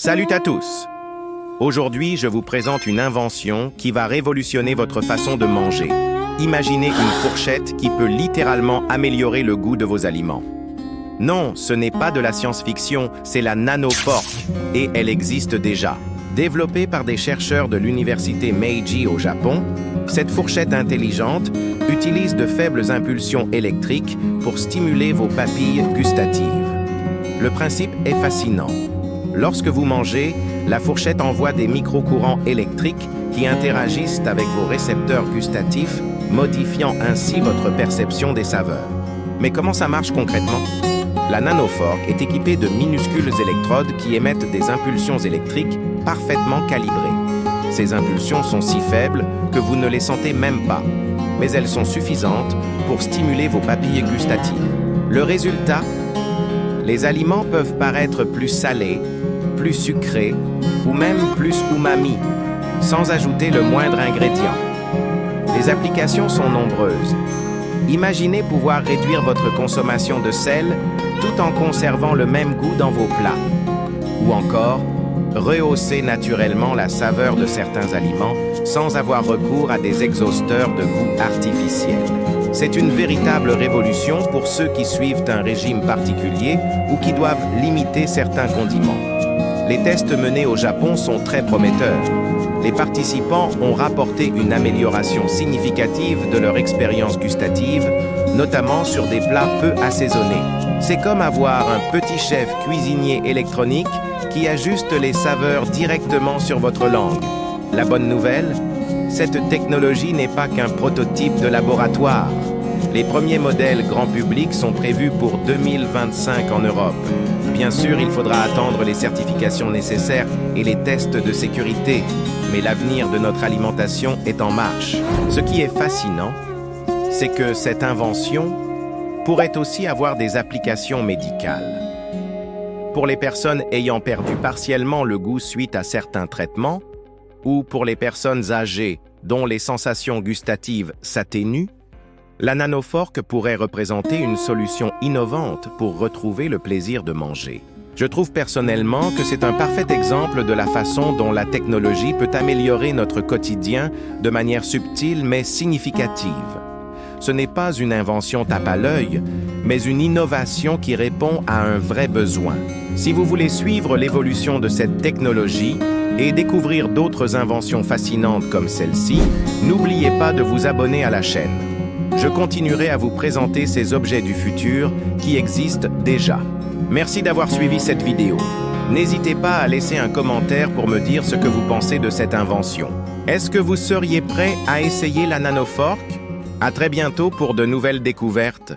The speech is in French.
Salut à tous! Aujourd'hui, je vous présente une invention qui va révolutionner votre façon de manger. Imaginez une fourchette qui peut littéralement améliorer le goût de vos aliments. Non, ce n'est pas de la science-fiction, c'est la nanofork, et elle existe déjà. Développée par des chercheurs de l'université Meiji au Japon, cette fourchette intelligente utilise de faibles impulsions électriques pour stimuler vos papilles gustatives. Le principe est fascinant. Lorsque vous mangez, la fourchette envoie des micro-courants électriques qui interagissent avec vos récepteurs gustatifs, modifiant ainsi votre perception des saveurs. Mais comment ça marche concrètement? La nanofork est équipée de minuscules électrodes qui émettent des impulsions électriques parfaitement calibrées. Ces impulsions sont si faibles que vous ne les sentez même pas, mais elles sont suffisantes pour stimuler vos papilles gustatives. Le résultat? Les aliments peuvent paraître plus salés, plus sucrés ou même plus umami, sans ajouter le moindre ingrédient. Les applications sont nombreuses. Imaginez pouvoir réduire votre consommation de sel tout en conservant le même goût dans vos plats. Ou encore, rehausser naturellement la saveur de certains aliments sans avoir recours à des exhausteurs de goût artificiels. C'est une véritable révolution pour ceux qui suivent un régime particulier ou qui doivent limiter certains condiments. Les tests menés au Japon sont très prometteurs. Les participants ont rapporté une amélioration significative de leur expérience gustative, notamment sur des plats peu assaisonnés. C'est comme avoir un petit chef cuisinier électronique qui ajuste les saveurs directement sur votre langue. La bonne nouvelle? Cette technologie n'est pas qu'un prototype de laboratoire. Les premiers modèles grand public sont prévus pour 2025 en Europe. Bien sûr, il faudra attendre les certifications nécessaires et les tests de sécurité, mais l'avenir de notre alimentation est en marche. Ce qui est fascinant, c'est que cette invention pourrait aussi avoir des applications médicales. Pour les personnes ayant perdu partiellement le goût suite à certains traitements, ou pour les personnes âgées dont les sensations gustatives s'atténuent, la nanofork pourrait représenter une solution innovante pour retrouver le plaisir de manger. Je trouve personnellement que c'est un parfait exemple de la façon dont la technologie peut améliorer notre quotidien de manière subtile mais significative. Ce n'est pas une invention tape à l'œil, mais une innovation qui répond à un vrai besoin. Si vous voulez suivre l'évolution de cette technologie et découvrir d'autres inventions fascinantes comme celle-ci, n'oubliez pas de vous abonner à la chaîne. Je continuerai à vous présenter ces objets du futur qui existent déjà. Merci d'avoir suivi cette vidéo. N'hésitez pas à laisser un commentaire pour me dire ce que vous pensez de cette invention. Est-ce que vous seriez prêt à essayer la nanofork? À très bientôt pour de nouvelles découvertes.